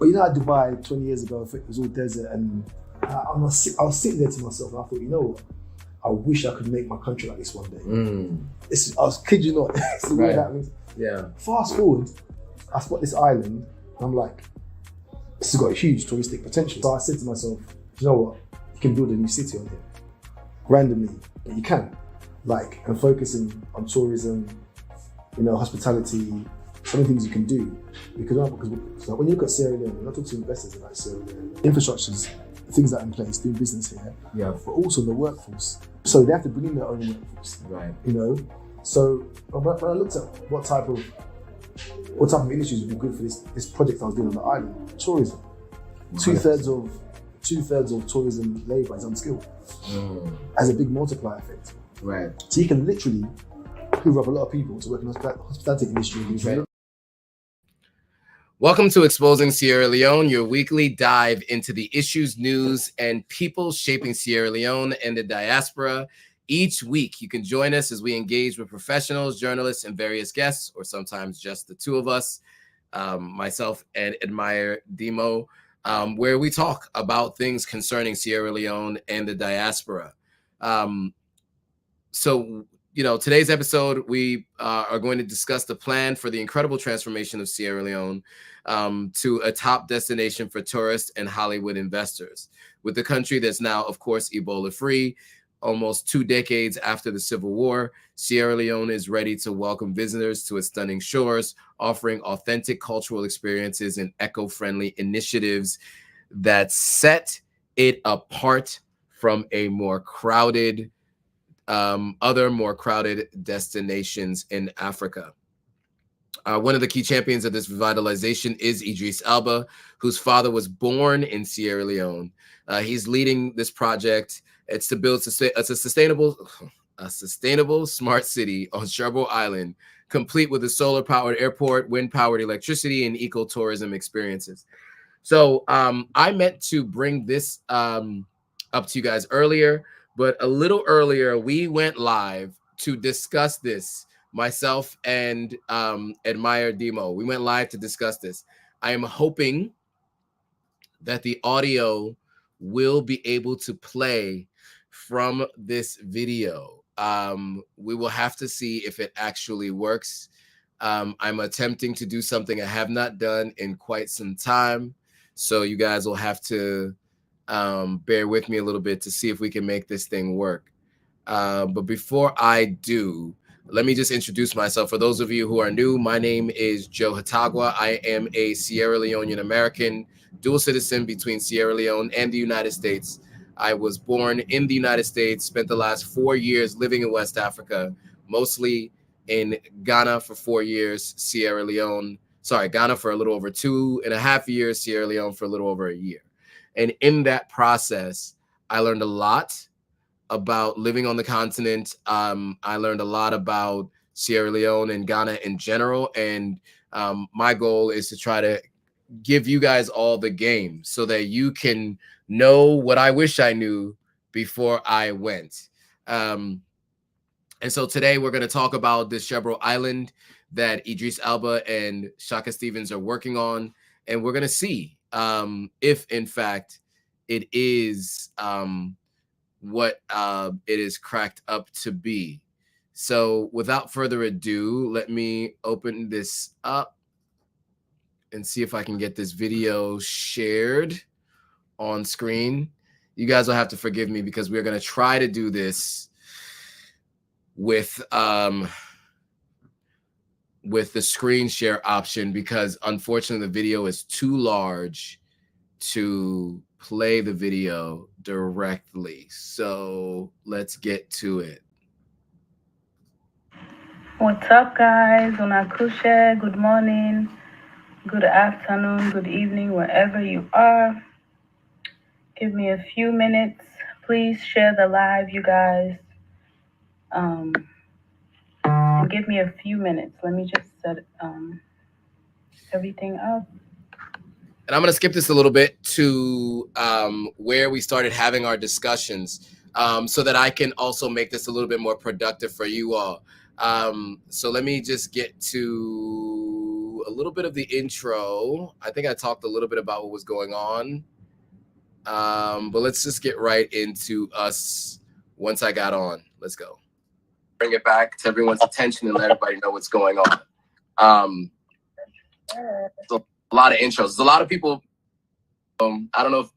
But you know how Dubai 20 years ago, it was all desert, and I was sitting there to myself, and I thought, you know what? I wish I could make my country like this one day. I was kid you not. It's the way it happens. Yeah. Fast forward, I spot this island, and I'm like, this has got a huge touristic potential. So I said to myself, you know what? You can build a new city on here, randomly, but you can. Like, and focusing on tourism, you know, hospitality, some of the things you can do. Because when you look at Sierra Leone, when I talk to investors about Sierra Leone, infrastructure's things that are in place, doing business here, but also the workforce. So they have to bring in their own workforce, right? You know, so when I looked at what type of industries would be good for this project I was doing on the island, tourism. 2/3 of tourism labour is unskilled. Has a big multiplier effect. Right. So you can literally hoover up a lot of people to work in the hospitality industry. Right. Welcome to Exposing Sierra Leone, your weekly dive into the issues, news, and people shaping Sierra Leone and the diaspora. Each week, you can join us as we engage with professionals, journalists, and various guests, or sometimes just the two of us, myself and Admire Demo, where we talk about things concerning Sierra Leone and the diaspora. So, you know, today's episode, we are going to discuss the plan for the incredible transformation of Sierra Leone to a top destination for tourists and Hollywood investors. With the country that's now, of course, Ebola-free, almost 2 decades after the Civil War, Sierra Leone is ready to welcome visitors to its stunning shores, offering authentic cultural experiences and eco-friendly initiatives that set it apart from a more crowded other more crowded destinations in Africa. One of the key champions of this revitalization is Idris Elba, whose father was born in Sierra Leone. He's leading this project. It's to build a sustainable smart city on Sherbro Island, complete with a solar-powered airport, wind-powered electricity, and ecotourism experiences. So I meant to bring this up to you guys earlier, but a little earlier, we went live to discuss this, myself and Admire Demo. We went live to discuss this. I am hoping that the audio will be able to play from this video. We will have to see if it actually works. I'm attempting to do something I have not done in quite some time. So you guys will have to bear with me a little bit to see if we can make this thing work. But before I do, let me just introduce myself. For those of you who are new, my name is Joe Hatagwa. I am a Sierra Leonean American, dual citizen between Sierra Leone and the United States. I was born in the United States, spent the last 4 years living in West Africa, mostly in Ghana for 4 years, Ghana for a little over 2.5 years, Sierra Leone for a little over a year. And in that process, I learned a lot about living on the continent. I learned a lot about Sierra Leone and Ghana in general. And my goal is to try to give you guys all the game so that you can know what I wish I knew before I went. And so today we're going to talk about this Sherbro Island that Idris Elba and Shaka Stevens are working on. And we're going to see if, in fact, it is what it is cracked up to be. So without further ado, let me open this up and see if I can get this video shared on screen. You guys will have to forgive me because we're going to try to do this with the screen share option, because unfortunately the video is too large to play the video directly. So let's get to it. What's up, guys? Unakushe, good morning, good afternoon, good evening, wherever you are. Give me a few minutes. Please share the live, you guys. Give me a few minutes. Let me just set everything up. And I'm going to skip this a little bit to where we started having our discussions so that I can also make this a little bit more productive for you all. So let me just get to do a little bit of the intro. I think I talked a little bit about what was going on. But let's just get right into us once I got on. Let's go. Bring it back to everyone's attention and let everybody know what's going on. So a lot of intros. There's a lot of people. I don't know if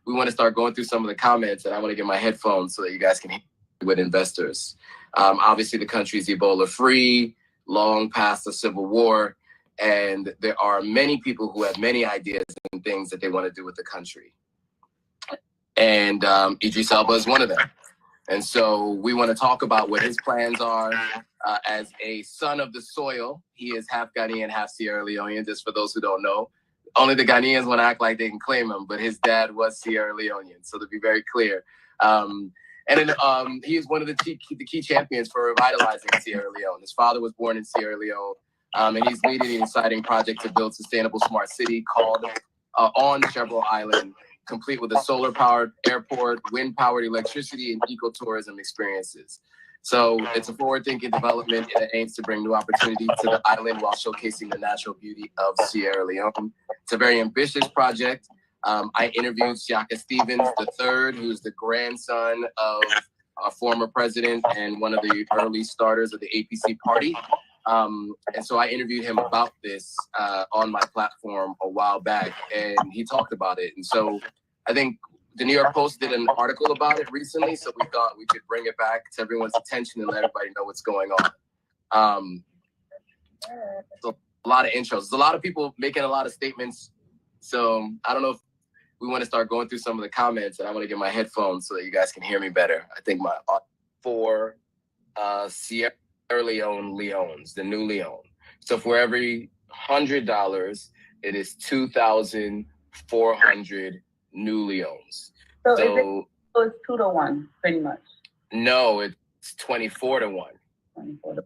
we want to start going through some of the comments, and I want to get my headphones so that you guys can hear with investors. Obviously, the country is Ebola-free, long past the Civil War, and there are many people who have many ideas and things that they want to do with the country. And Idris Elba is one of them. And so we want to talk about what his plans are. As a son of the soil, he is half Ghanaian, half Sierra Leonean, just for those who don't know. Only the Ghanaians want to act like they can claim him, but his dad was Sierra Leonean. So to be very clear. And then he is one of the key champions for revitalizing Sierra Leone. His father was born in Sierra Leone, and he's leading an exciting project to build sustainable smart city called on Sherbro Island, complete with a solar-powered airport, wind-powered electricity, and ecotourism experiences. So it's a forward-thinking development that aims to bring new opportunity to the island while showcasing the natural beauty of Sierra Leone. It's a very ambitious project. I interviewed Shaka Stevens III, who's the grandson of a former president and one of the early starters of the APC party. And so I interviewed him about this on my platform a while back, and he talked about it. And so I think the New York Post did an article about it recently, so we thought we could bring it back to everyone's attention and let everybody know what's going on. So a lot of intros. There's a lot of people making a lot of statements. So I don't know if we want to start going through some of the comments, and I want to get my headphones so that you guys can hear me better. I think my for Sierra Leone Leones, the new Leone. So for every $100, it is 2,400 new Leones. So it's 2 to 1, pretty much. No, it's 24 to 1. 24 to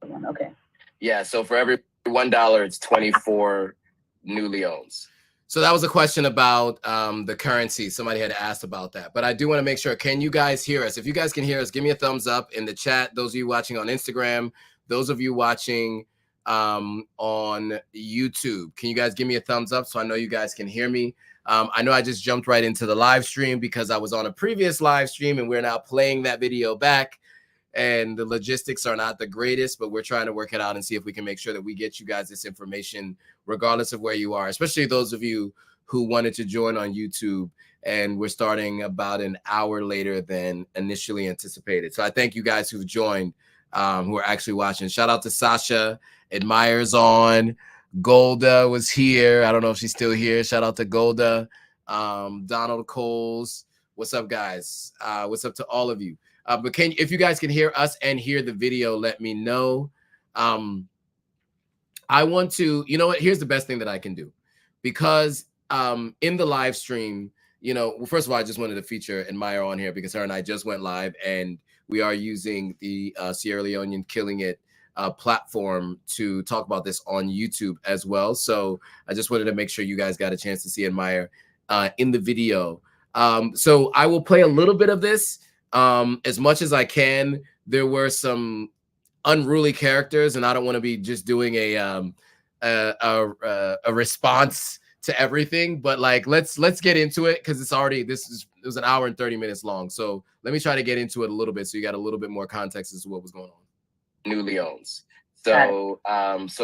1. Okay. Yeah. So for every $1, it's 24 new Leones. So that was a question about the currency. Somebody had asked about that, but I do want to make sure. Can you guys hear us? If you guys can hear us, give me a thumbs up in the chat. Those of you watching on Instagram, those of you watching on YouTube, can you guys give me a thumbs up so I know you guys can hear me? I know I just jumped right into the live stream because I was on a previous live stream and we're now playing that video back. And the logistics are not the greatest, but we're trying to work it out and see if we can make sure that we get you guys this information regardless of where you are, especially those of you who wanted to join on YouTube. And we're starting about an hour later than initially anticipated. So I thank you guys who've joined, who are actually watching. Shout out to Sasha, Admires on. Golda was here. I don't know if she's still here. Shout out to Golda. Donald Coles. What's up, guys? What's up to all of you? But if you guys can hear us and hear the video, let me know. I want to, you know what? Here's the best thing that I can do, because in the live stream, well, first of all, I just wanted to feature Admire on here because her and I just went live, and we are using the Sierra Leonean Killing It platform to talk about this on YouTube as well. So I just wanted to make sure you guys got a chance to see Admire in the video. So I will play a little bit of this as much as I can. There were some unruly characters, and I don't want to be just doing a response to everything, but like let's get into it, because it was an hour and 30 minutes long. So let me try to get into it a little bit so you got a little bit more context as to what was going on. New Leones. So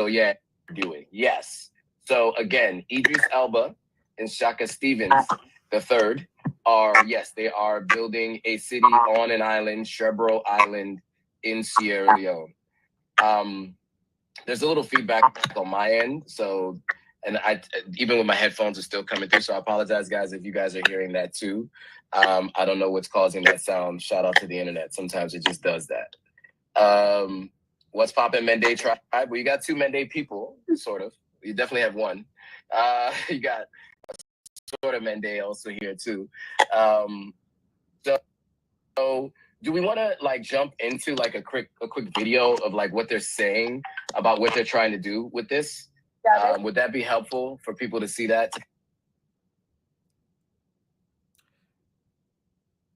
yeah, doing yes. So again, Idris Elba and Shaka Stevens III they are building a city on an island, Sherbro Island in Sierra Leone. There's a little feedback on my end, so even with my headphones are still coming through, so I apologize, guys, if you guys are hearing that too. I don't know what's causing that sound. Shout out to the internet. Sometimes it just does that. What's poppin', Mende tribe? Well, you got 2 Mende people, sort of. You definitely have one. You got sort of Mende also here too. So do we want to like jump into like a quick video of like what they're saying about what they're trying to do with this? Would that be helpful for people to see that?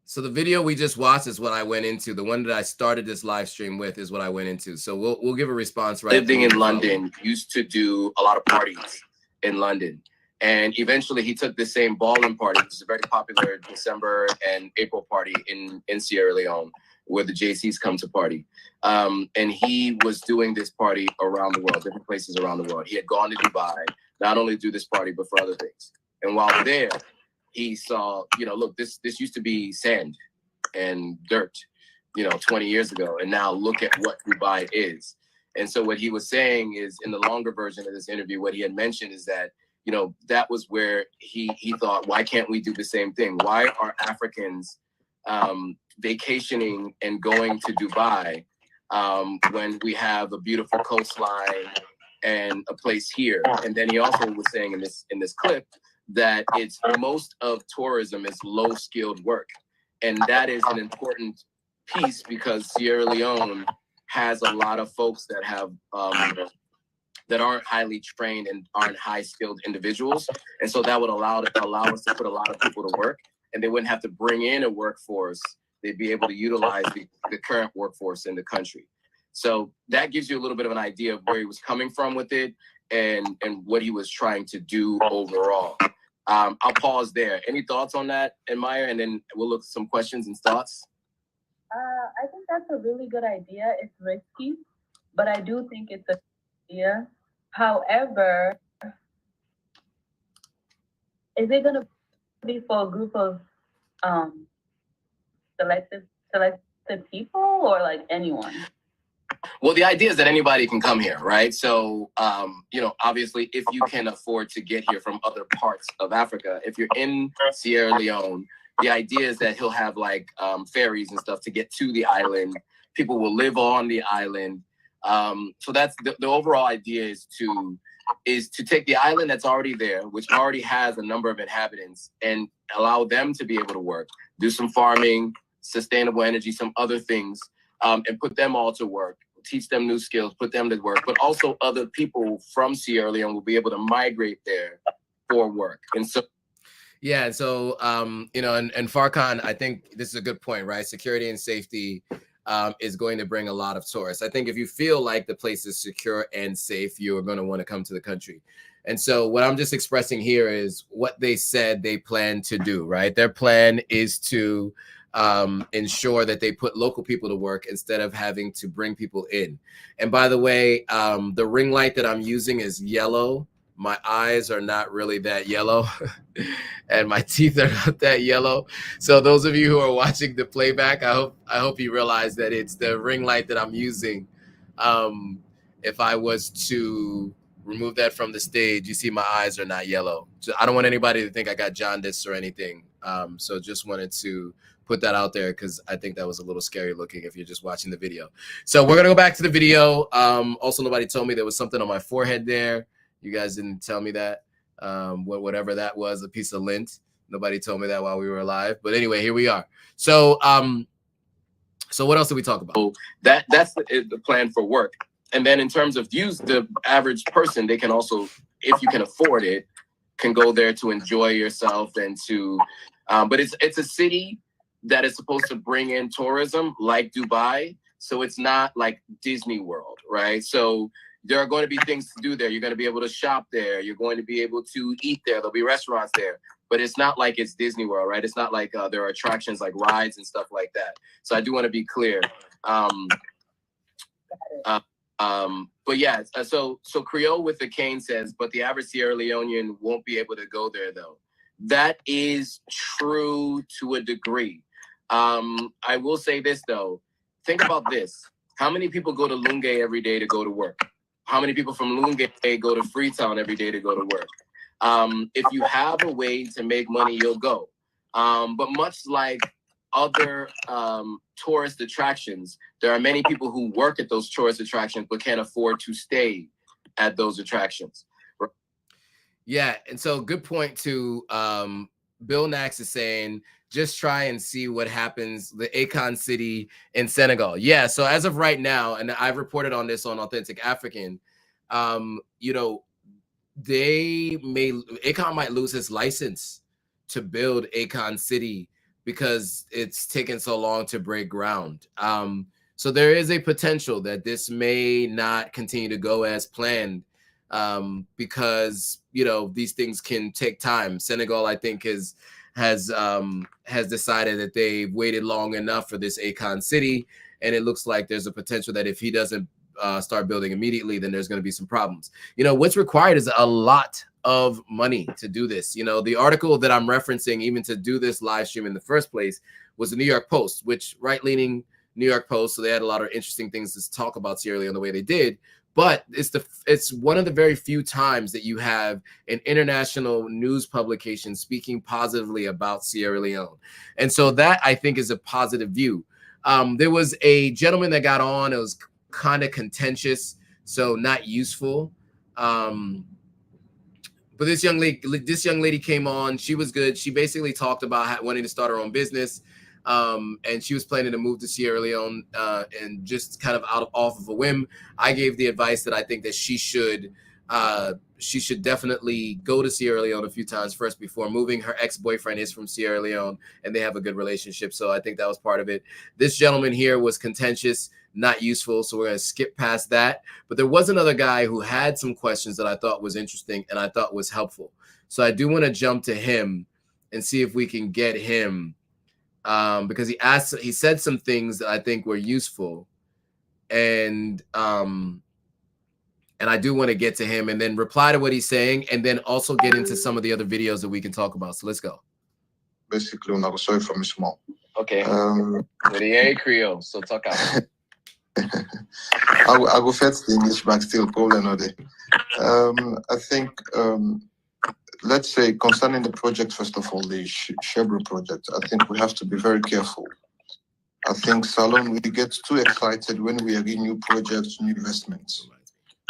So the video we just watched is what I went into. The one that I started this live stream with is what I went into. So we'll give a response. Right. Living in London, used to do a lot of parties in London. And eventually he took the same ballroom party, which is a very popular December and April party in Sierra Leone, where the JCs come to party. And he was doing this party around the world, different places around the world. He had gone to Dubai, not only to do this party, but for other things. And while there, he saw, look, this used to be sand and dirt, 20 years ago. And now look at what Dubai is. And so what he was saying is, in the longer version of this interview, what he had mentioned is that, that was where he thought, why can't we do the same thing? Why are Africans vacationing and going to Dubai when we have a beautiful coastline and a place here? And then he also was saying in this clip that it's most of tourism is low skilled work. And that is an important piece because Sierra Leone has a lot of folks that have that aren't highly trained and aren't high skilled individuals. And so that would allow us to put a lot of people to work, and they wouldn't have to bring in a workforce. They'd be able to utilize the current workforce in the country. So that gives you a little bit of an idea of where he was coming from with it and what he was trying to do overall. I'll pause there. Any thoughts on that, Maya? And then we'll look at some questions and thoughts. I think that's a really good idea. It's risky, but I do think it's a good idea. However, is it going to be for a group of selected people or like anyone? Well, the idea is that anybody can come here, right? So, obviously, if you can afford to get here from other parts of Africa, if you're in Sierra Leone, the idea is that he'll have like ferries and stuff to get to the island. People will live on the island. So that's the overall idea is to take the island that's already there, which already has a number of inhabitants, and allow them to be able to work, do some farming, sustainable energy, some other things, and put them all to work, teach them new skills, put them to work. But also other people from Sierra Leone will be able to migrate there for work. And so, yeah, so, and Farkan, I think this is a good point, right? Security and safety is going to bring a lot of tourists. I think if you feel like the place is secure and safe, you are going to want to come to the country. And so what I'm just expressing here is what they said they plan to do, right? Their plan is to ensure that they put local people to work instead of having to bring people in. And by the way, the ring light that I'm using is yellow. My eyes are not really that yellow and my teeth are not that yellow. So those of you who are watching the playback, I hope you realize that it's the ring light that I'm using. If I was to remove that from the stage, you see my eyes are not yellow. So I don't want anybody to think I got jaundice or anything. So just wanted to put that out there because I think that was a little scary looking if you're just watching the video. So we're gonna go back to the video. Also, nobody told me there was something on my forehead there. You guys didn't tell me that. Whatever that was, a piece of lint. Nobody told me that while we were alive. But anyway, here we are. So so what else did we talk about? That's the plan for work. And then in terms of views, the average person, they can also, if you can afford it, can go there to enjoy yourself and to, but it's a city that is supposed to bring in tourism like Dubai. So it's not like Disney World, right? So there are going to be things to do there. You're going to be able to shop there. You're going to be able to eat there. There'll be restaurants there. But it's not like it's Disney World, right? It's not like there are attractions like rides and stuff like that. So I do want to be clear. But yeah, so Creole with the cane says, but the average Sierra Leonean won't be able to go there though. That is true to a degree. I will say this though. Think about this. How many people go to Lunge every day to go to work? How many people from Lunge go to Freetown every day to go to work? If you have a way to make money, you'll go. But much like other tourist attractions, there are many people who work at those tourist attractions but can't afford to stay at those attractions. Yeah, and so good point too. Bill Nax is saying, just try and see what happens, the Akon city in Senegal. Yeah, so as of right now, and I've reported on this on Authentic African, Akon might lose his license to build Akon city because it's taken so long to break ground. So there is a potential that this may not continue to go as planned, because these things can take time. Senegal, I think, has decided that they've waited long enough for this Akon city, and it looks like there's a potential that if he doesn't start building immediately, then there's going to be some problems. What's required is a lot of money to do this. The article that I'm referencing, even to do this live stream in the first place, was the New York Post, which right-leaning New York Post, so they had a lot of interesting things to talk about Sierra Leone the way they did. But it's one of the very few times that you have an international news publication speaking positively about Sierra Leone. And so that, I think, is a positive view. There was a gentleman that got on. It was kind of contentious, so not useful. But this young lady came on. She was good. She basically talked about wanting to start her own business. And she was planning to move to Sierra Leone, and just kind of off of a whim. I gave the advice that I think that she should definitely go to Sierra Leone a few times first before moving. Her ex-boyfriend is from Sierra Leone, and they have a good relationship. So I think that was part of it. This gentleman here was contentious, not useful, so we're going to skip past that. But there was another guy who had some questions that I thought was interesting and I thought was helpful. So I do want to jump to him and see if we can get him. Because he said some things that I think were useful, and I do want to get to him and then reply to what he's saying, and then also get into some of the other videos that we can talk about. So let's go. Basically, on a sorry for me small. Okay. Creole, so talk out. I go first the English, but still probably another. I think. Let's say concerning the project, first of all, the Shebro project, I think we have to be very careful. I think, Salon, we get too excited when we are in new projects, new investments.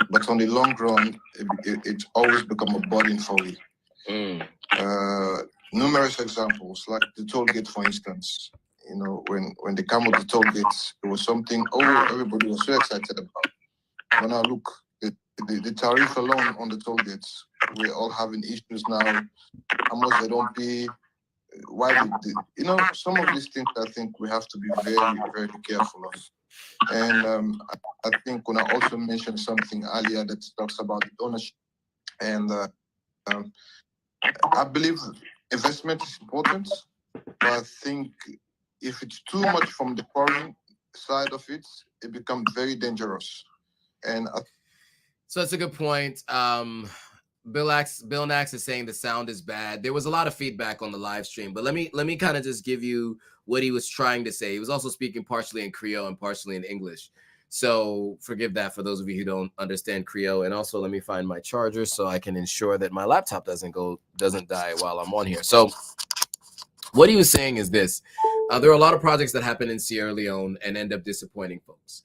But on the long run, it always becomes a burden for we. Numerous examples, like the toll gate, for instance. When they come with the toll gates, it was something, everybody was so excited about. When I look, the tariff alone on the toll gates, we're all having issues now. How much they don't pay? Why some of these things I think we have to be very, very careful of. And I think when I also mentioned something earlier that talks about the ownership, and I believe investment is important, but I think if it's too much from the foreign side of it, it becomes very dangerous. And so that's a good point. Bill Nax is saying the sound is bad. There was a lot of feedback on the live stream, but let me kind of just give you what he was trying to say. He was also speaking partially in Creole and partially in English. So forgive that for those of you who don't understand Creole. And also let me find my charger so I can ensure that my laptop doesn't die while I'm on here. So what he was saying is this. There are a lot of projects that happen in Sierra Leone and end up disappointing folks.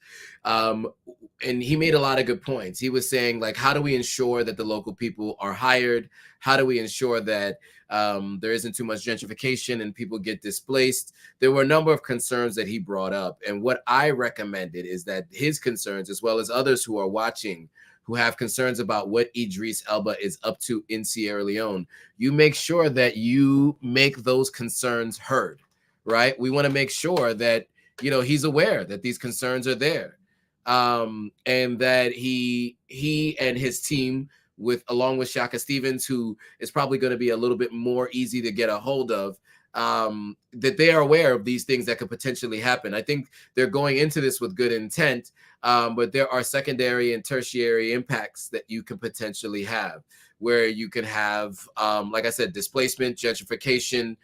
And he made a lot of good points. He was saying, like, how do we ensure that the local people are hired? How do we ensure that there isn't too much gentrification and people get displaced? There were a number of concerns that he brought up. And what I recommended is that his concerns, as well as others who are watching, who have concerns about what Idris Elba is up to in Sierra Leone, you make sure that you make those concerns heard, right? We want to make sure that, he's aware that these concerns are there. And that he and his team, along with Shaka Stevens, who is probably going to be a little bit more easy to get a hold of, that they are aware of these things that could potentially happen. I think they're going into this with good intent, but there are secondary and tertiary impacts that you can potentially have, where you can have, like I said, displacement, gentrification,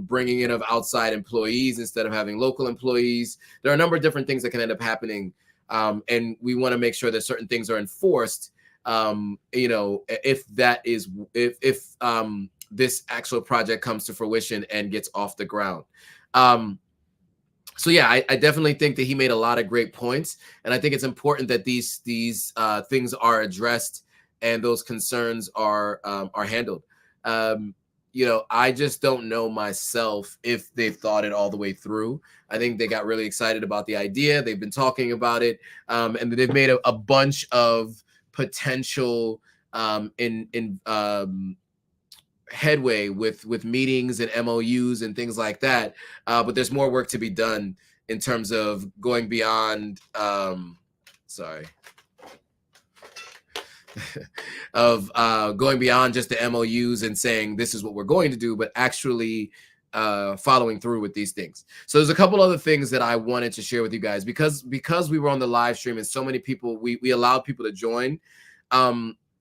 bringing in of outside employees instead of having local employees. There are a number of different things that can end up happening. And we want to make sure that certain things are enforced, if this actual project comes to fruition and gets off the ground. So yeah, I definitely think that he made a lot of great points, and I think it's important that these things are addressed and those concerns are handled. I just don't know myself if they've thought it all the way through. I think they got really excited about the idea. They've been talking about it, and they've made a bunch of potential headway with meetings and MOUs and things like that. But there's more work to be done in terms of going beyond, going beyond just the MOUs and saying this is what we're going to do, but actually following through with these things. So there's a couple other things that I wanted to share with you guys because we were on the live stream and so many people, we allowed people to join.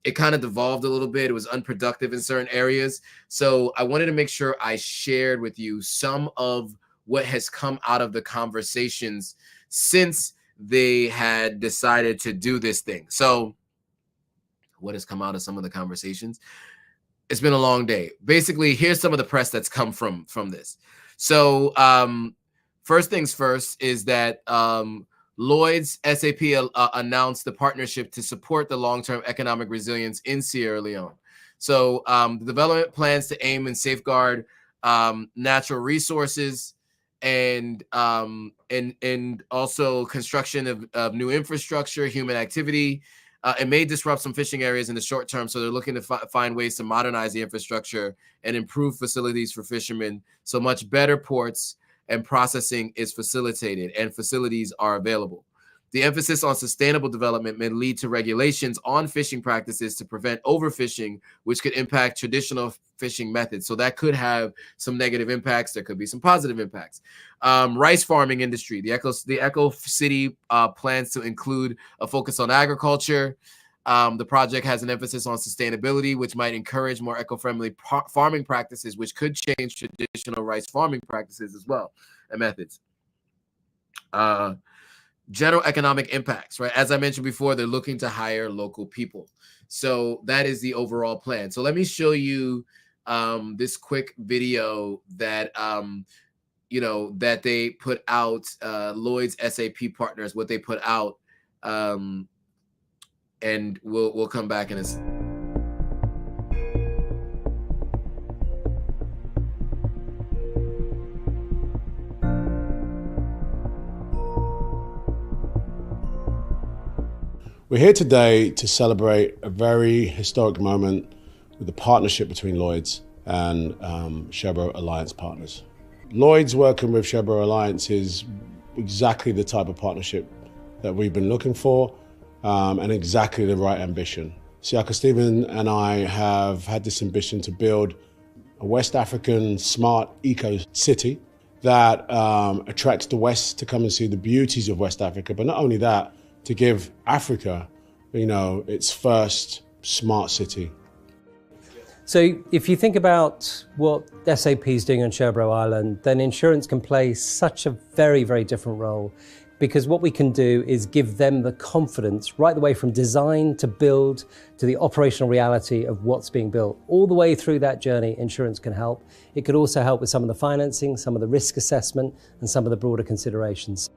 It kind of devolved a little bit. It was unproductive in certain areas. So I wanted to make sure I shared with you some of what has come out of the conversations since they had decided to do this thing. So what has come out of some of the conversations? It's been a long day. Basically, here's some of the press that's come from this. So first things first is that Lloyd's SAP announced the partnership to support the long-term economic resilience in Sierra Leone. So the development plans to aim and safeguard natural resources and also construction of new infrastructure, human activity. It may disrupt some fishing areas in the short term, so they're looking to find ways to modernize the infrastructure and improve facilities for fishermen so much better ports and processing is facilitated and facilities are available. The emphasis on sustainable development may lead to regulations on fishing practices to prevent overfishing, which could impact traditional fishing methods. So that could have some negative impacts. There could be some positive impacts. Rice farming industry. The Eco City plans to include a focus on agriculture. The project has an emphasis on sustainability, which might encourage more eco-friendly farming practices, which could change traditional rice farming practices as well and methods. General economic impacts, right? As I mentioned before, they're looking to hire local people. So that is the overall plan. So let me show you this quick video that, that they put out, Lloyd's SAP partners, what they put out, and we'll come back in a second. We're here today to celebrate a very historic moment with the partnership between Lloyd's and Sherbro Alliance partners. Lloyd's working with Sherbro Alliance is exactly the type of partnership that we've been looking for and exactly the right ambition. See, Housekeeping and I have had this ambition to build a West African smart eco city that attracts the West to come and see the beauties of West Africa, but not only that, to give Africa, its first smart city. So if you think about what SAP is doing on Sherbro Island, then insurance can play such a very, very different role, because what we can do is give them the confidence right the way from design to build to the operational reality of what's being built. All the way through that journey, insurance can help. It could also help with some of the financing, some of the risk assessment, and some of the broader considerations.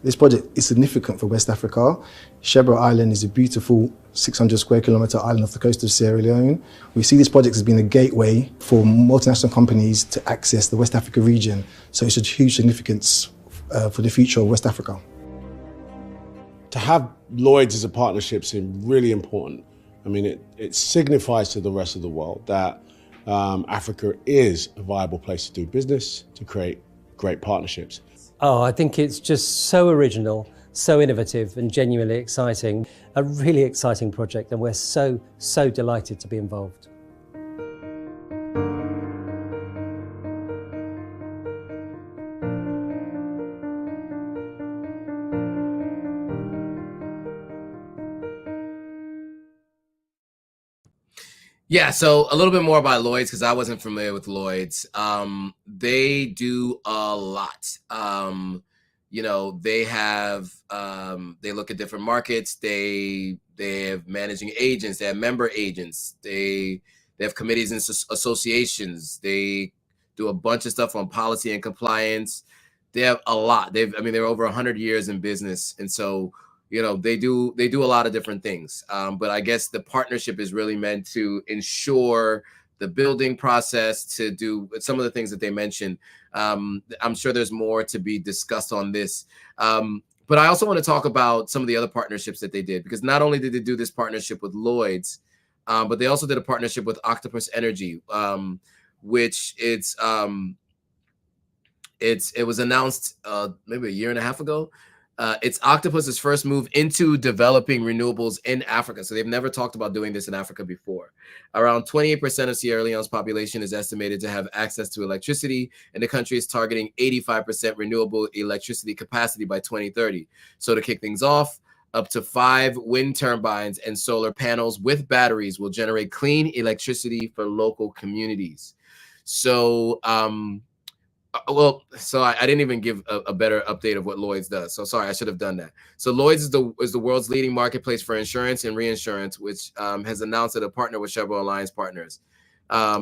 This project is significant for West Africa. Sherbro Island is a beautiful 600 square kilometre island off the coast of Sierra Leone. We see this project as being a gateway for multinational companies to access the West Africa region. So it's a huge significance for the future of West Africa. To have Lloyd's as a partnership seems really important. I mean, it signifies to the rest of the world that Africa is a viable place to do business, to create great partnerships. Oh, I think it's just so original, so innovative and genuinely exciting. A really exciting project, and we're so delighted to be involved. Yeah, so a little bit more about Lloyd's, because I wasn't familiar with Lloyd's. They do a lot. They have they look at different markets. They have managing agents. They have member agents. They have committees and associations. They do a bunch of stuff on policy and compliance. They have a lot. They're over 100 years in business, and so they do a lot of different things. But I guess the partnership is really meant to ensure the building process, to do some of the things that they mentioned. I'm sure there's more to be discussed on this. But I also want to talk about some of the other partnerships that they did, because not only did they do this partnership with Lloyd's, but they also did a partnership with Octopus Energy, which it was announced maybe a year and a half ago. It's Octopus's first move into developing renewables in Africa. So they've never talked about doing this in Africa before. Around 28% of Sierra Leone's population is estimated to have access to electricity, and the country is targeting 85% renewable electricity capacity by 2030. So to kick things off, up to 5 wind turbines and solar panels with batteries will generate clean electricity for local communities. So, so I didn't even give a better update of what Lloyd's does. So sorry, I should have done that. So Lloyd's is the world's leading marketplace for insurance and reinsurance, which has announced that a partner with Sherbro Alliance partners.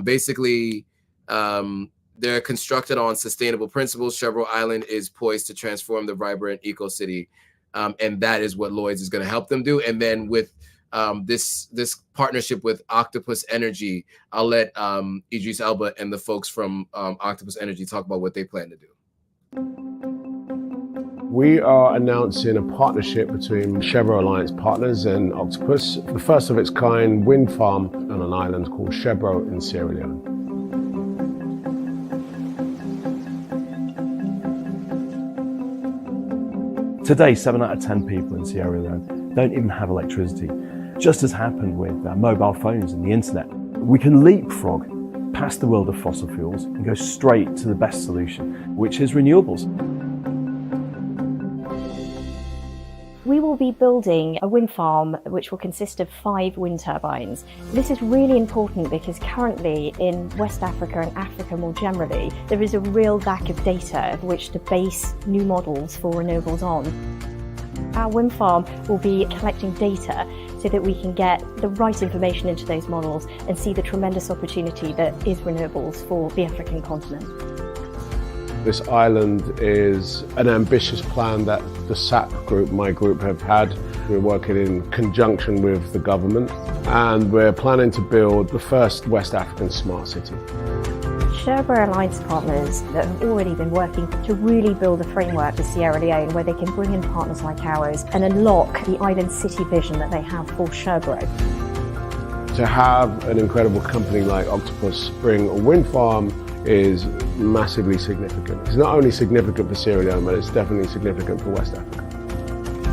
Basically, they're constructed on sustainable principles. Sherbro Island is poised to transform the vibrant eco-city, and that is what Lloyd's is going to help them do. And then with this partnership with Octopus Energy, I'll let Idris Elba and the folks from Octopus Energy talk about what they plan to do. We are announcing a partnership between Sherbro Alliance partners and Octopus, the first of its kind wind farm on an island called Shebro in Sierra Leone. Today, 7 out of 10 people in Sierra Leone don't even have electricity. Just as happened with mobile phones and the internet. We can leapfrog past the world of fossil fuels and go straight to the best solution, which is renewables. We will be building a wind farm which will consist of 5 wind turbines. This is really important because currently in West Africa and Africa more generally, there is a real lack of data of which to base new models for renewables on. Our wind farm will be collecting data so that we can get the right information into those models and see the tremendous opportunity that is renewables for the African continent. This island is an ambitious plan that the SAP group, my group, have had. We're working in conjunction with the government, and we're planning to build the first West African smart city. Sherbro Alliance partners that have already been working to really build a framework for Sierra Leone where they can bring in partners like ours and unlock the island city vision that they have for Sherbro. To have an incredible company like Octopus bring a wind farm is massively significant. It's not only significant for Sierra Leone, but it's definitely significant for West Africa.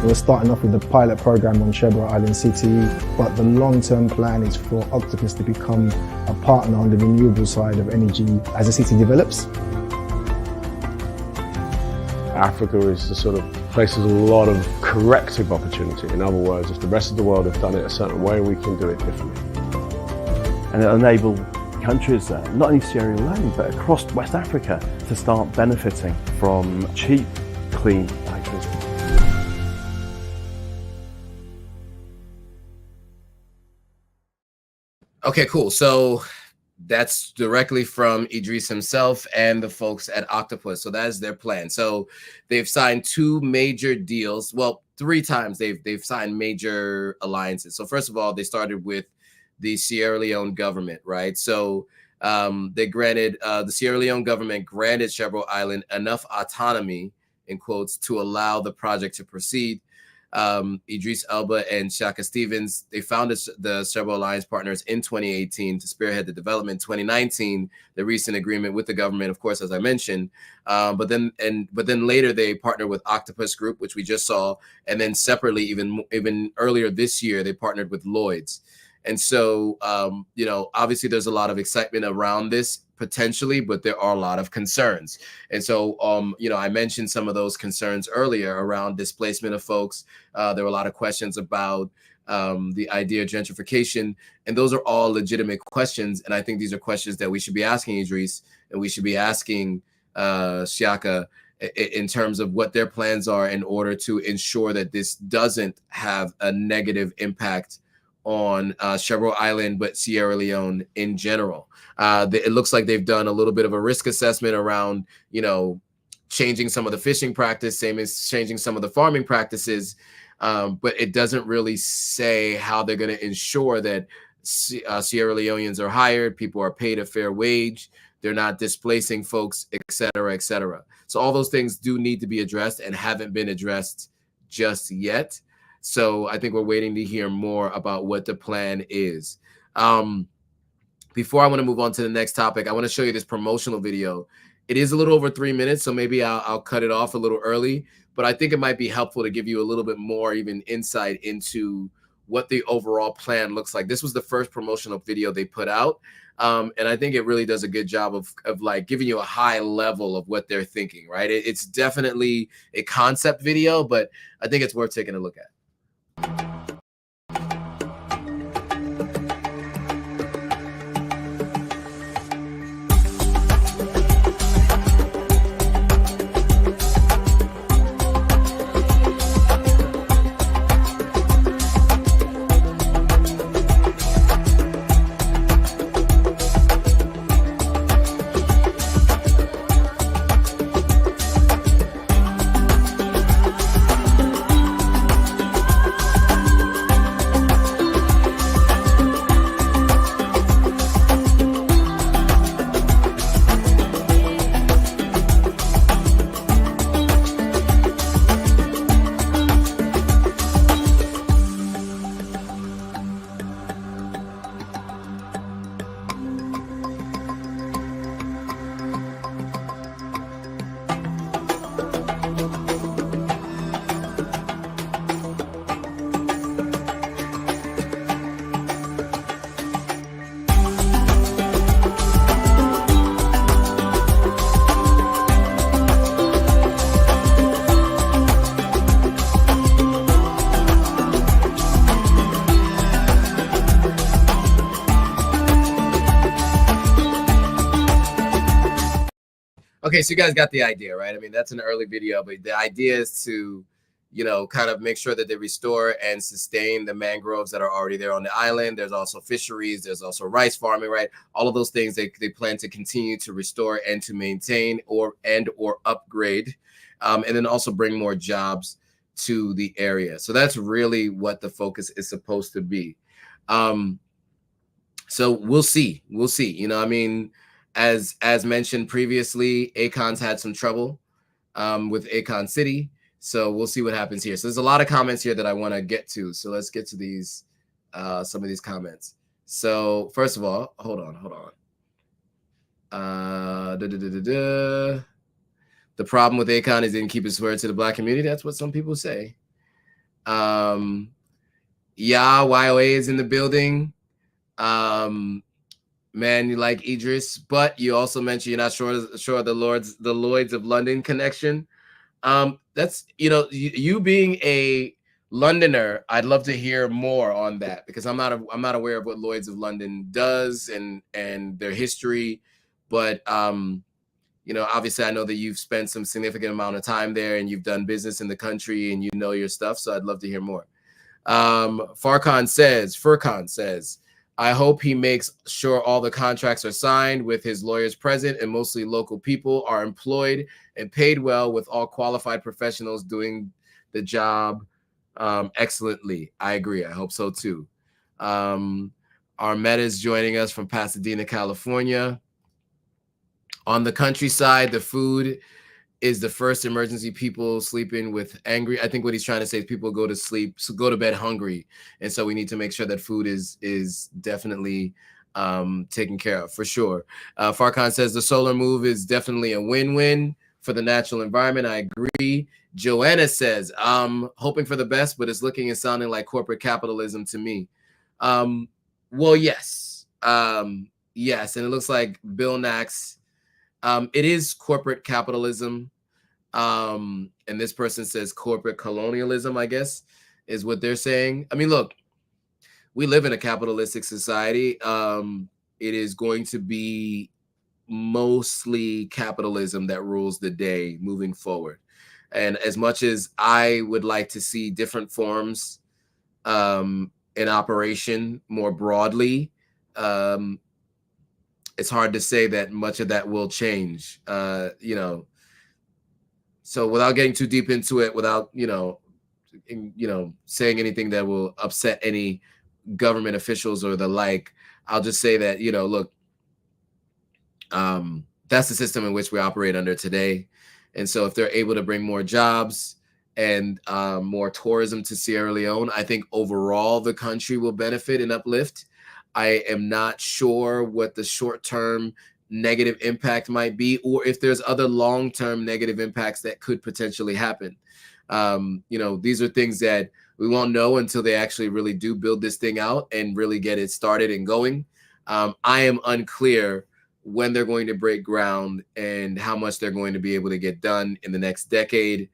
We're starting off with the pilot program on Sherbro Island City, but the long-term plan is for Octopus to become a partner on the renewable side of energy as the city develops. Africa is the sort of place with a lot of corrective opportunity. In other words, if the rest of the world have done it a certain way, we can do it differently. And it'll enable countries, not only Sierra Leone, but across West Africa, to start benefiting from cheap, clean electricity. Okay, cool. So that's directly from Idris himself and the folks at Octopus. So that is their plan. So they've signed 2 major deals. Well, 3 times they've signed major alliances. So first of all, they started with the Sierra Leone government, right? So they granted the Sierra Leone government granted Sherbro Island enough autonomy, in quotes, to allow the project to proceed. Idris Elba and Shaka Stevens, they founded the Sherbro Alliance partners in 2018 to spearhead the development. 2019, the recent agreement with the government, of course, as I mentioned, but then later they partnered with Octopus Group, which we just saw, and then separately, even earlier this year, they partnered with Lloyd's. And so, you know, obviously there's a lot of excitement around this potentially, but there are a lot of concerns. And so, you know, I mentioned some of those concerns earlier around displacement of folks. There were a lot of questions about the idea of gentrification, and those are all legitimate questions. And I think these are questions that we should be asking Idris, and we should be asking Shaka in terms of what their plans are in order to ensure that this doesn't have a negative impact on Sherbro Island, but Sierra Leone in general. It looks like they've done a little bit of a risk assessment around, you know, changing some of the fishing practice, same as changing some of the farming practices, but it doesn't really say how they're going to ensure that Sierra Leoneans are hired, people are paid a fair wage, they're not displacing folks, et cetera, et cetera. So all those things do need to be addressed and haven't been addressed just yet. So I think we're waiting to hear more about what the plan is. Before I want to move on to the next topic, I want to show you this promotional video. It is a little over 3 minutes, so maybe I'll cut it off a little early, but I think it might be helpful to give you a little bit more even insight into what the overall plan looks like. This was the first promotional video they put out, and I think it really does a good job of like giving you a high level of what they're thinking, right? It's definitely a concept video, but I think it's worth taking a look at. Okay, so you guys got the idea, right? I mean, that's an early video, but the idea is to, you know, kind of make sure that they restore and sustain the mangroves that are already there on the island. There's also fisheries. There's also rice farming, right? All of those things they plan to continue to restore and to maintain or upgrade, and then also bring more jobs to the area. So that's really what the focus is supposed to be. So we'll see. We'll see. You know, I mean, as mentioned previously, Akon's had some trouble with Akon City. So we'll see what happens here. So there's a lot of comments here that I want to get to. So let's get to these, some of these comments. So first of all, hold on. The problem with Akon is he didn't keep his word to the Black community. That's what some people say. Yeah, YOA is in the building. Man, you like Idris, but you also mentioned you're not sure of the Lloyds of London connection. That's, you know, you being a Londoner, I'd love to hear more on that, because I'm not aware of what Lloyds of London does and their history, but you know, obviously I know that you've spent some significant amount of time there and you've done business in the country and you know your stuff, so I'd love to hear more. Furkan says, I hope he makes sure all the contracts are signed with his lawyers present and mostly local people are employed and paid well, with all qualified professionals doing the job excellently. I agree. I hope so too. Armetta is joining us from Pasadena, California. On the countryside, the food is the first emergency. People sleeping with angry. I think what he's trying to say is people go to bed hungry. And so we need to make sure that food is definitely taken care of, for sure. Farkan says the solar move is definitely a win-win for the natural environment. I agree. Joanna says, I'm hoping for the best, but it's looking and sounding like corporate capitalism to me. Well, yes. Yes, and it looks like Bill Nax, it is corporate capitalism. And this person says corporate colonialism, I guess, is what they're saying. I mean, look, we live in a capitalistic society. It is going to be mostly capitalism that rules the day moving forward. And as much as I would like to see different forms in operation more broadly, it's hard to say that much of that will change, you know. So without getting too deep into it, without, you know, saying anything that will upset any government officials or the like, I'll just say that, you know, look, that's the system in which we operate under today. And so if they're able to bring more jobs and more tourism to Sierra Leone, I think overall the country will benefit and uplift. I am not sure what the short-term negative impact might be, or if there's other long-term negative impacts that could potentially happen. You know, these are things that we won't know until they actually really do build this thing out and really get it started and going. I am unclear when they're going to break ground and how much they're going to be able to get done in the next decade.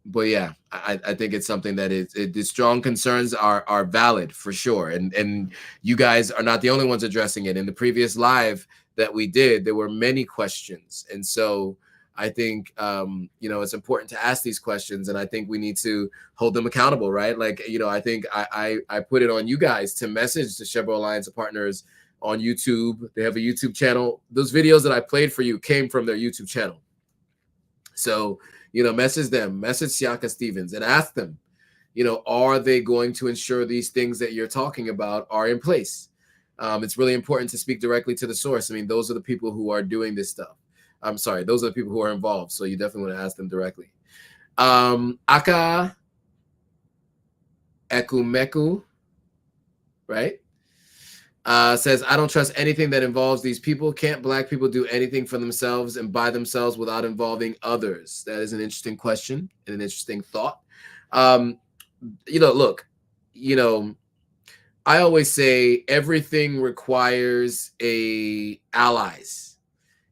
But yeah, I think it's something that the strong concerns are valid for sure. And you guys are not the only ones addressing it. In the previous live that we did, there were many questions. And so I think, you know, it's important to ask these questions, and I think we need to hold them accountable, right? Like, you know, I think I put it on you guys to message the Sherbro Alliance partners on YouTube. They have a YouTube channel. Those videos that I played for you came from their YouTube channel. So, you know, message them, message Siaka Stevens, and ask them, you know, are they going to ensure these things that you're talking about are in place? It's really important to speak directly to the source. I mean, those are the people who are doing this stuff. I'm sorry, those are the people who are involved. So you definitely want to ask them directly. Aka Ekumeku, right? Says, I don't trust anything that involves these people. Can't Black people do anything for themselves and by themselves without involving others? That is an interesting question and an interesting thought. You know, look, you know, I always say everything requires allies.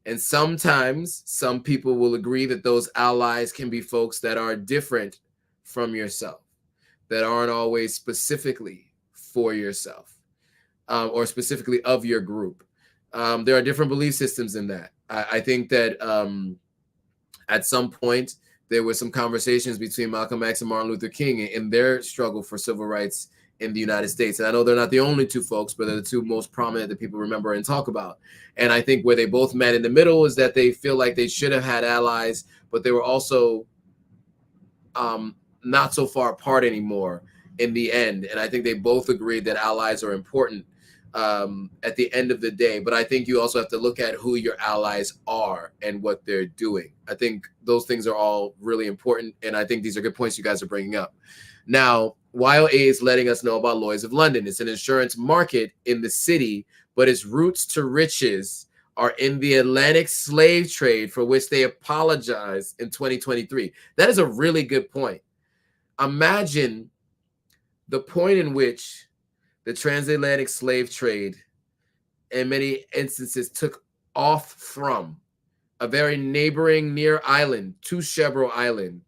And sometimes some people will agree that those allies can be folks that are different from yourself, that aren't always specifically for yourself. Or specifically of your group. There are different belief systems in that. I think that at some point, there were some conversations between Malcolm X and Martin Luther King in their struggle for civil rights in the United States. And I know they're not the only two folks, but they're the two most prominent that people remember and talk about. And I think where they both met in the middle is that they feel like they should have had allies, but they were also not so far apart anymore in the end. And I think they both agreed that allies are important at the end of the day. But I think you also have to look at who your allies are and what they're doing. I think those things are all really important. And I think these are good points you guys are bringing up. Now, YOA is letting us know about Lloyd's of London. It's an insurance market in the city, but its roots to riches are in the Atlantic slave trade, for which they apologized in 2023. That is a really good point. Imagine the point in which the transatlantic slave trade, in many instances, took off from a very neighboring near island to Sherbro Island.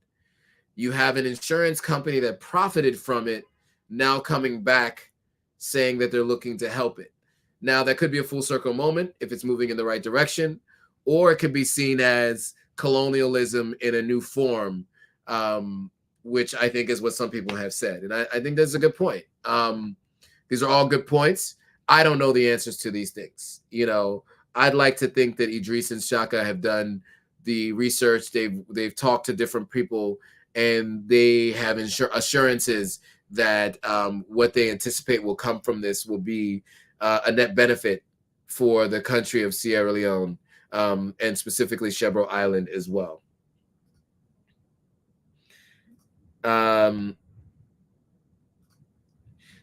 You have an insurance company that profited from it now coming back saying that they're looking to help it. Now, that could be a full circle moment if it's moving in the right direction, or it could be seen as colonialism in a new form, which I think is what some people have said. And I think that's a good point. These are all good points. I don't know the answers to these things. You know, I'd like to think that Idris and Shaka have done the research. They've talked to different people, and they have assurances that what they anticipate will come from this will be a net benefit for the country of Sierra Leone, and specifically Sherbro Island as well.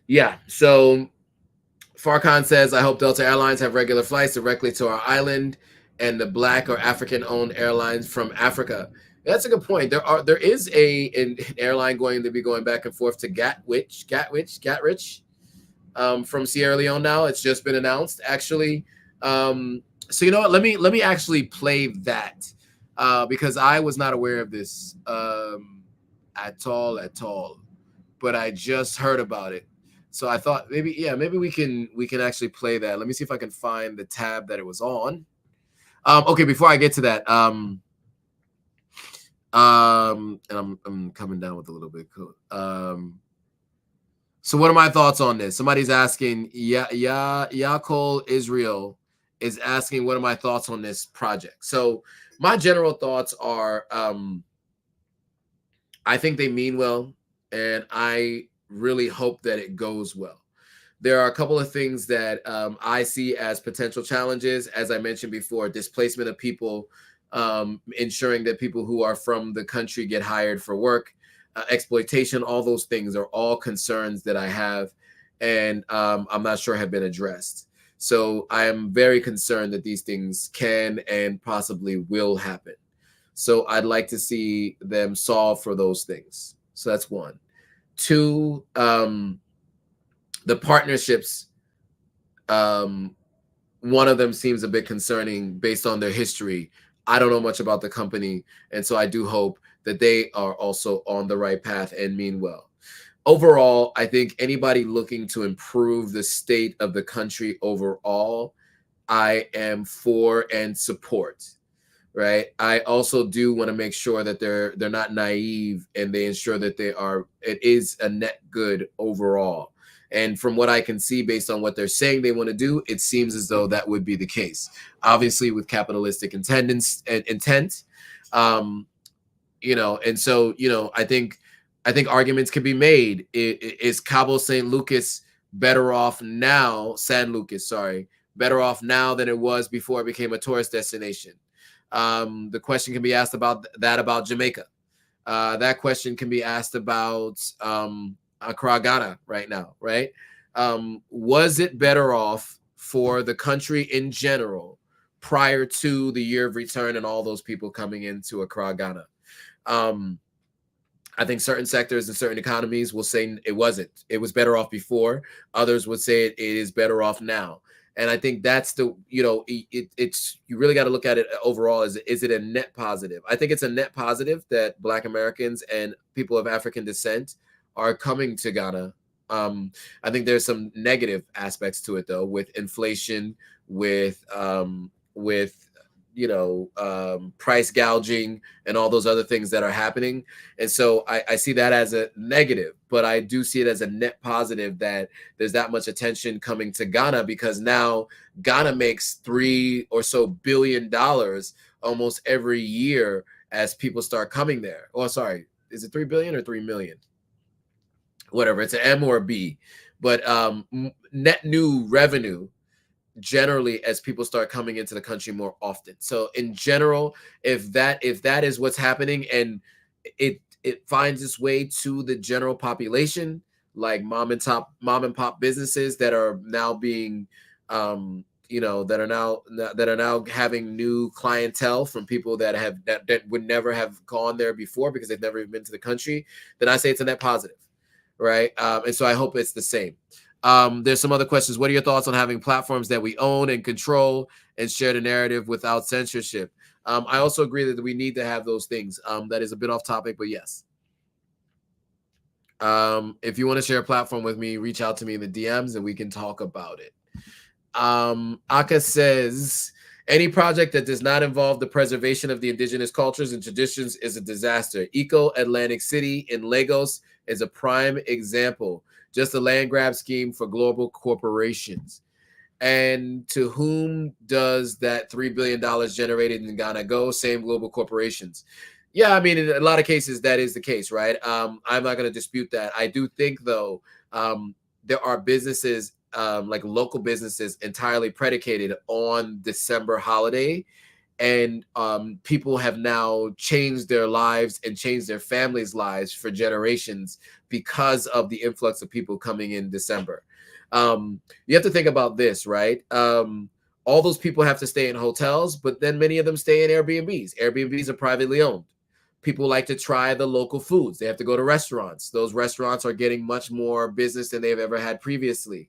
Yeah, so Farkhan says, I hope Delta Airlines have regular flights directly to our island and the Black or African-owned airlines from Africa. That's a good point. There is an airline going to be going back and forth to Gatwich, from Sierra Leone now. It's just been announced, actually. So you know what? Let me actually play that because I was not aware of this at all. But I just heard about it. So I thought maybe we can actually play that. Let me see if I can find the tab that it was on. Okay, before I get to that, and I'm coming down with a little bit. So what are my thoughts on this? Somebody's asking, Yakol Israel is asking, what are my thoughts on this project? So my general thoughts are, I think they mean well, and I really hope that it goes well. There are a couple of things that I see as potential challenges. As I mentioned before, displacement of people, ensuring that people who are from the country get hired for work, exploitation, all those things are all concerns that I have. and I'm not sure have been addressed. So I am very concerned that these things can and possibly will happen. So I'd like to see them solve for those things. So that's one. Two, the partnerships, one of them seems a bit concerning based on their history. I don't know much about the company, and so I do hope that they are also on the right path and mean well. Overall, I think anybody looking to improve the state of the country overall, I am for and support. Right. I also do want to make sure that they're not naive, and they ensure that it is a net good overall. And from what I can see, based on what they're saying they want to do, it seems as though that would be the case. Obviously, with capitalistic intent, and so I think arguments can be made. Is Cabo San Lucas better off now? San Lucas, sorry, better off now than it was before it became a tourist destination? The question can be asked about Jamaica. That question can be asked about Accra, Ghana right now, right? Was it better off for the country in general prior to the year of return and all those people coming into Accra, Ghana? I think certain sectors and certain economies will say it wasn't. It was better off before. Others would say it is better off now. And I think that's it's you really got to look at it overall. Is it a net positive? I think it's a net positive that Black Americans and people of African descent are coming to Ghana. I think there's some negative aspects to it, though, with inflation, with price gouging and all those other things that are happening. And so I see that as a negative, but I do see it as a net positive that there's that much attention coming to Ghana, because now Ghana makes $3 or so billion almost every year as people start coming there. Oh, sorry. Is it 3 billion or 3 million? Whatever. It's an M or a B, but net new revenue generally as people start coming into the country more often. So in general, if that is what's happening, and it finds its way to the general population, like mom and pop businesses that are now being that are now having new clientele from people that would never have gone there before because they've never even been to the country, then I say it's a net positive, right? And so I hope it's the same. There's some other questions. What are your thoughts on having platforms that we own and control and share the narrative without censorship? I also agree that we need to have those things. That is a bit off topic, but yes. If you want to share a platform with me, reach out to me in the DMs and we can talk about it. Aka says, any project that does not involve the preservation of the indigenous cultures and traditions is a disaster. Eco Atlantic City in Lagos is a prime example. Just a land grab scheme for global corporations. And to whom does that $3 billion generated in Ghana go? Same global corporations. Yeah, I mean, in a lot of cases, that is the case, right? I'm not going to dispute that. I do think, though, there are businesses, like local businesses, entirely predicated on December holiday. And people have now changed their lives and changed their families' lives for generations because of the influx of people coming in December. You have to think about this, right? All those people have to stay in hotels, but then many of them stay in Airbnbs. Airbnbs are privately owned. People like to try the local foods. They have to go to restaurants. Those restaurants are getting much more business than they've ever had previously.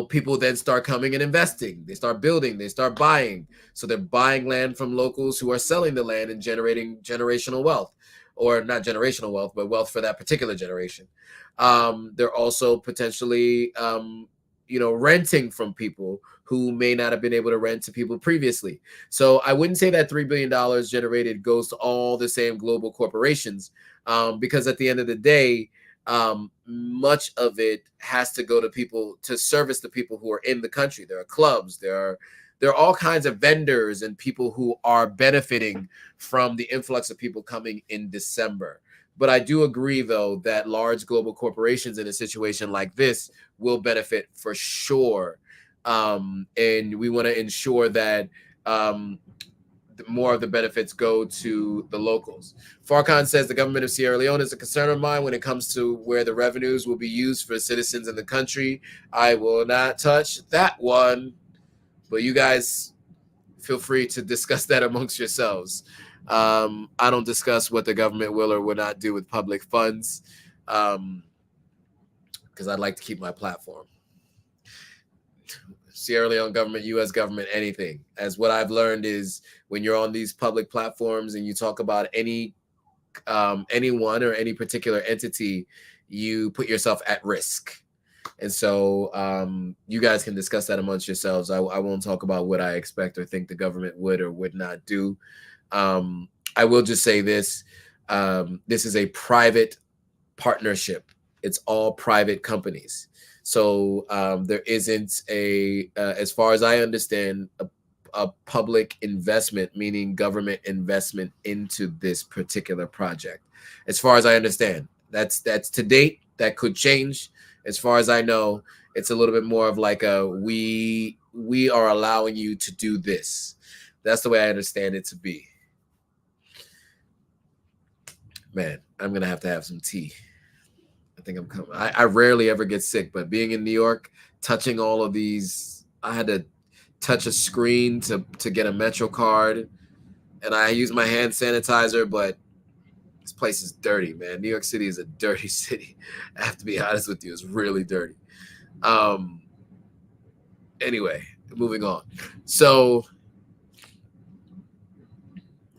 People then start coming and investing. They start building, they start buying. So they're buying land from locals who are selling the land and generating generational wealth, or not generational wealth, but wealth for that particular generation. They're also potentially, renting from people who may not have been able to rent to people previously. So I wouldn't say that $3 billion generated goes to all the same global corporations, because at the end of the day, much of it has to go to people, to service the people who are in the country. There are clubs, there are all kinds of vendors and people who are benefiting from the influx of people coming in December. But I do agree, though, that large global corporations in a situation like this will benefit for sure. And we want to ensure that more of the benefits go to the locals. Farkan says the government of Sierra Leone is a concern of mine when it comes to where the revenues will be used for citizens in the country. I will not touch that one, but you guys feel free to discuss that amongst yourselves. I don't discuss what the government will or will not do with public funds, because I'd like to keep my platform. Sierra Leone government, U.S. government, anything. As what I've learned is when you're on these public platforms and you talk about anyone or any particular entity, you put yourself at risk. And so you guys can discuss that amongst yourselves. I won't talk about what I expect or think the government would or would not do. I will just say this. This is a private partnership. It's all private companies. So there isn't as far as I understand, a public investment, meaning government investment into this particular project. As far as I understand, that's to date. That could change. As far as I know, it's a little bit more of like we are allowing you to do this. That's the way I understand it to be. Man, I'm gonna have to have some tea. I think I'm coming. I rarely ever get sick, but being in New York, touching all of these, I had to touch a screen to get a Metro card, and I use my hand sanitizer, but this place is dirty, man. New York City is a dirty city. I have to be honest with you. It's really dirty. Anyway, moving on. So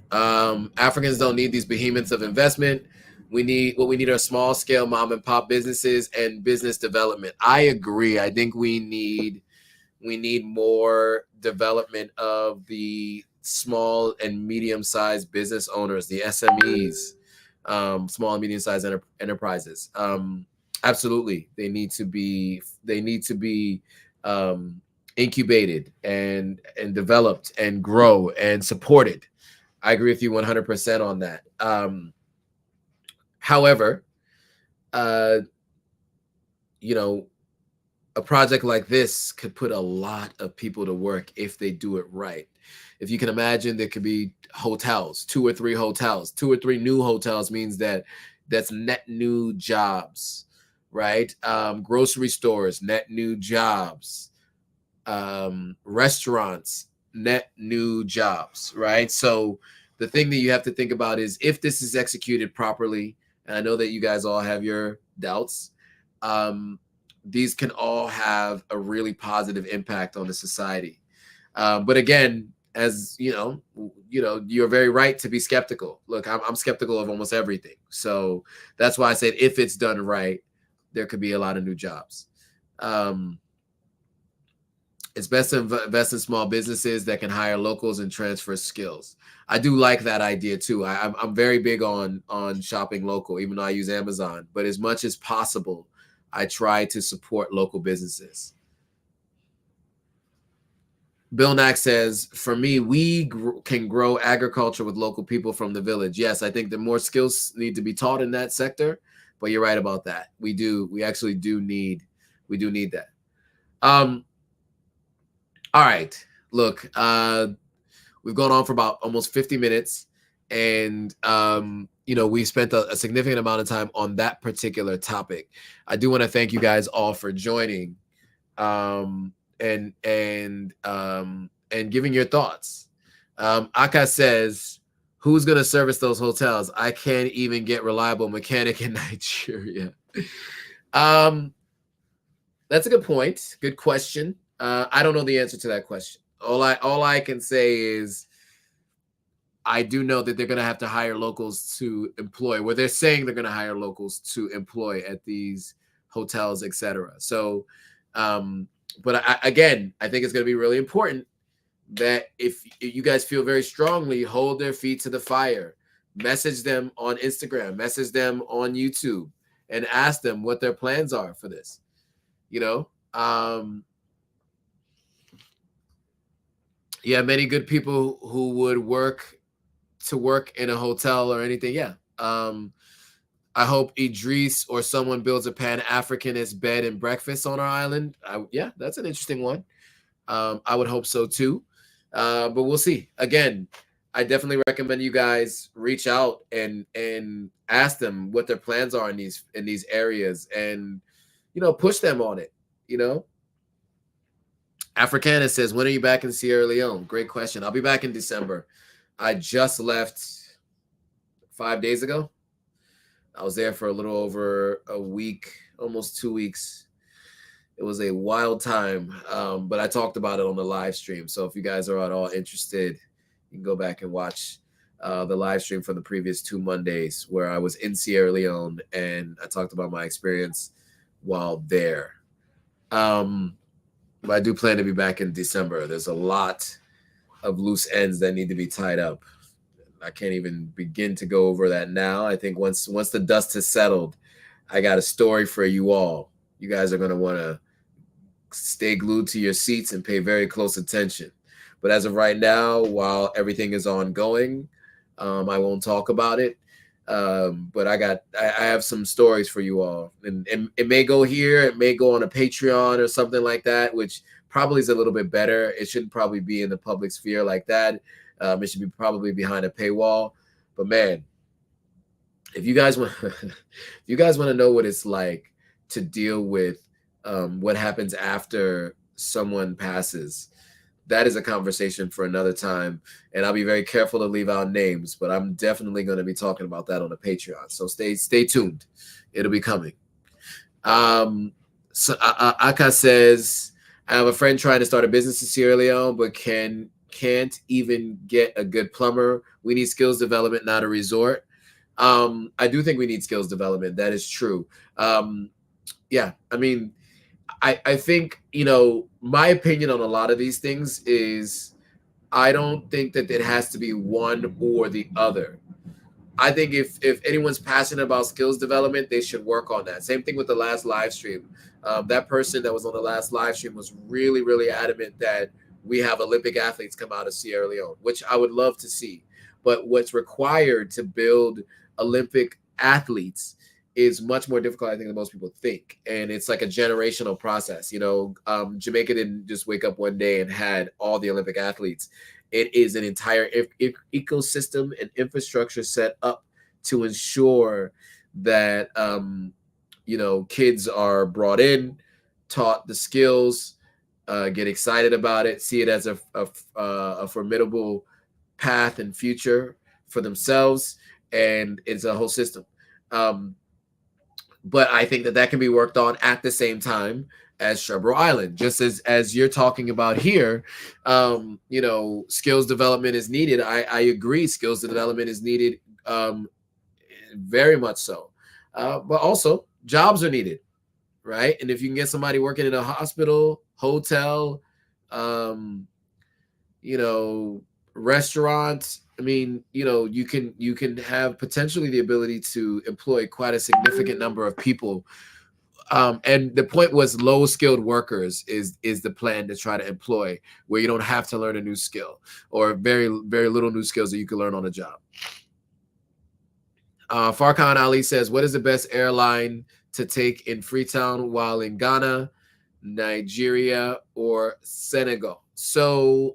Africans don't need these behemoths of investment. We need are small scale mom and pop businesses and business development. I agree. I think we need more development of the small and medium sized business owners, the SMEs, small and medium sized enterprises. Absolutely, they need to be incubated and developed and grow and supported. I agree with you 100% on that. However, a project like this could put a lot of people to work if they do it right. If you can imagine, there could be hotels, 2 or 3 hotels. 2 or 3 new hotels means that's net new jobs, right? Grocery stores, net new jobs. Restaurants, net new jobs, right? So the thing that you have to think about is if this is executed properly, and I know that you guys all have your doubts, these can all have a really positive impact on the society. But again, as you're very right to be skeptical. Look, I'm skeptical of almost everything. So that's why I said if it's done right, there could be a lot of new jobs. It's best to invest in small businesses that can hire locals and transfer skills. I do like that idea too. I'm very big on shopping local, even though I use Amazon. But as much as possible, I try to support local businesses. Bill Nack says, for me, we can grow agriculture with local people from the village. Yes, I think the more skills need to be taught in that sector, but you're right about that. We actually do need that. All right, look, we've gone on for about almost 50 minutes, and we spent a significant amount of time on that particular topic. I do want to thank you guys all for joining. And giving your thoughts. Aka says, who's going to service those hotels? I can't even get reliable mechanic in Nigeria. That's a good point. Good question. I don't know the answer to that question. All I can say is I do know that they're going to have to hire locals to employ, where they're saying they're going to hire locals to employ at these hotels, etc. So, but I think it's going to be really important that if you guys feel very strongly, hold their feet to the fire, message them on Instagram, message them on YouTube, and ask them what their plans are for this. Many good people who would work in a hotel or anything. Yeah. I hope Idris or someone builds a Pan-Africanist bed and breakfast on our island. That's an interesting one. I would hope so too. But we'll see. Again, I definitely recommend you guys reach out and ask them what their plans are in these areas, and push them on it. Africana says, when are you back in Sierra Leone? Great question. I'll be back in December. I just left 5 days ago. I was there for a little over a week, almost 2 weeks. It was a wild time, but I talked about it on the live stream. So if you guys are at all interested, you can go back and watch the live stream from the previous 2 Mondays where I was in Sierra Leone and I talked about my experience while there. But I do plan to be back in December. There's a lot of loose ends that need to be tied up. I can't even begin to go over that now. I think once the dust has settled, I got a story for you all. You guys are going to want to stay glued to your seats and pay very close attention. But as of right now, while everything is ongoing, I won't talk about it. But I have some stories for you all, and it may go here, it may go on a Patreon or something like that, which probably is a little bit better. It shouldn't probably be in the public sphere like that. It should be probably behind a paywall. But man, if you guys want, to know what it's like to deal with what happens after someone passes, that is a conversation for another time. And I'll be very careful to leave out names, but I'm definitely going to be talking about that on the Patreon. So stay tuned. It'll be coming. So Aka says, I have a friend trying to start a business in Sierra Leone, but can't even get a good plumber. We need skills development, not a resort. I do think we need skills development. That is true. Yeah, I mean, I think, my opinion on a lot of these things is I don't think that it has to be one or the other. I think if anyone's passionate about skills development, they should work on that. Same thing with the last live stream. That person that was on the last live stream was really, really adamant that we have Olympic athletes come out of Sierra Leone, which I would love to see. But what's required to build Olympic athletes is much more difficult, I think, than most people think. And it's like a generational process. Jamaica didn't just wake up one day and had all the Olympic athletes. It is an entire ecosystem and infrastructure set up to ensure that, kids are brought in, taught the skills, get excited about it, see it as a formidable path and future for themselves. And it's a whole system. But I think that can be worked on at the same time as Sherbro Island, just as you're talking about here. Skills development is needed. I agree. Skills development is needed, very much so. But also jobs are needed, right? And if you can get somebody working in a hospital, hotel, restaurant, I mean, you can have potentially the ability to employ quite a significant number of people. And the point was low skilled workers is the plan to try to employ, where you don't have to learn a new skill, or very, very little new skills that you can learn on a job. Farkan Ali says, what is the best airline to take in Freetown while in Ghana, Nigeria, or Senegal? So,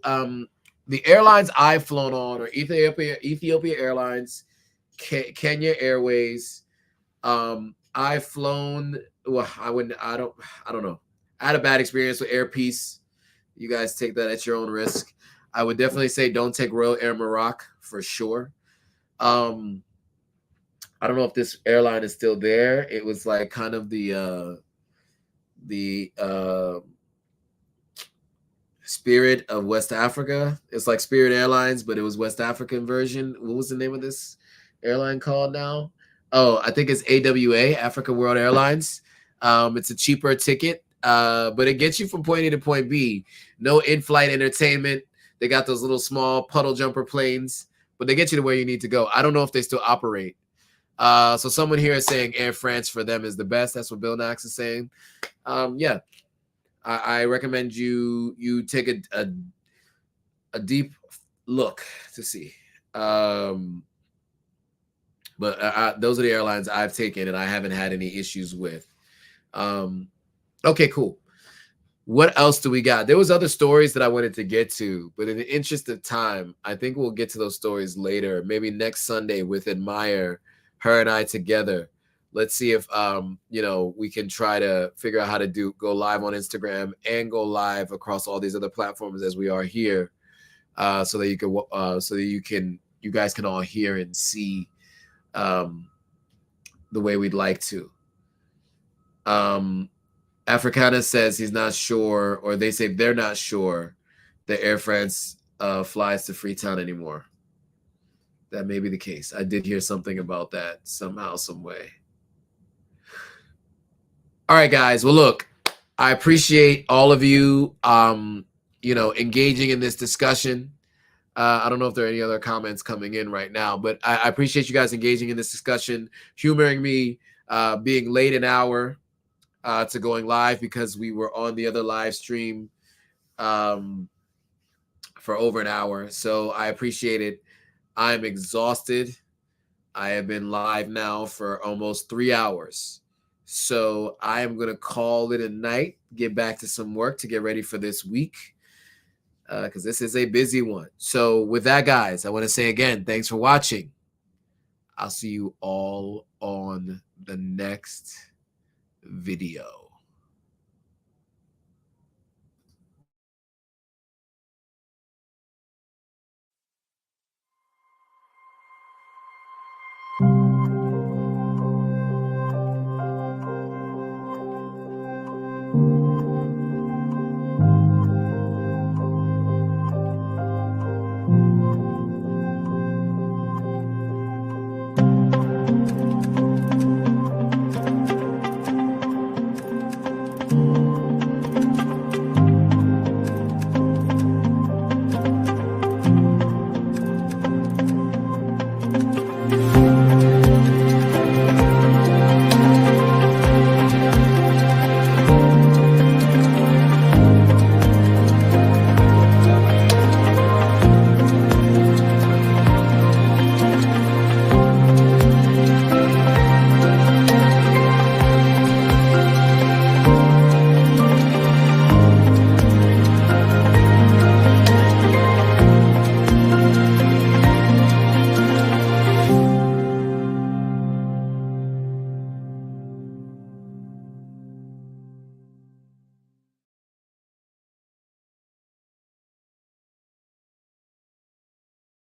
the airlines I've flown on are Ethiopia Airlines, Kenya Airways. I've flown. Well, I don't know. I had a bad experience with Air Peace. You guys take that at your own risk. I would definitely say don't take Royal Air Maroc for sure. I don't know if this airline is still there. It was like kind of the Spirit of West Africa. It's like Spirit Airlines, but it was West African version. What was the name of this airline called now? Oh, I think it's AWA, Africa World Airlines. It's a cheaper ticket, but it gets you from point A to point B. No in-flight entertainment. They got those little small puddle jumper planes, but they get you to where you need to go. I don't know if they still operate. So someone here is saying Air France for them is the best. That's what Bill Knox is saying. Yeah. I recommend you take a deep look to see. But those are the airlines I've taken and I haven't had any issues with. Okay, cool. What else do we got? There was other stories that I wanted to get to, but in the interest of time, I think we'll get to those stories later. Maybe next Sunday with Admire, her and I together. Let's see if you know, we can try to figure out how to go live on Instagram and go live across all these other platforms as we are here, so that you guys can all hear and see the way we'd like to. Africana says he's not sure, or they say they're not sure that Air France flies to Freetown anymore. That may be the case. I did hear something about that somehow, some way. All right, guys. Well, look, I appreciate all of you, you know, engaging in this discussion. I don't know if there are any other comments coming in right now, but I appreciate you guys engaging in this discussion, humoring me, being late an hour to going live because we were on the other live stream for over an hour. So I appreciate it. I'm exhausted. I have been live now for almost 3 hours. So I am going to call it a night, get back to some work to get ready for this week, because this is a busy one. So with that, guys, I want to say again, thanks for watching. I'll see you all on the next video.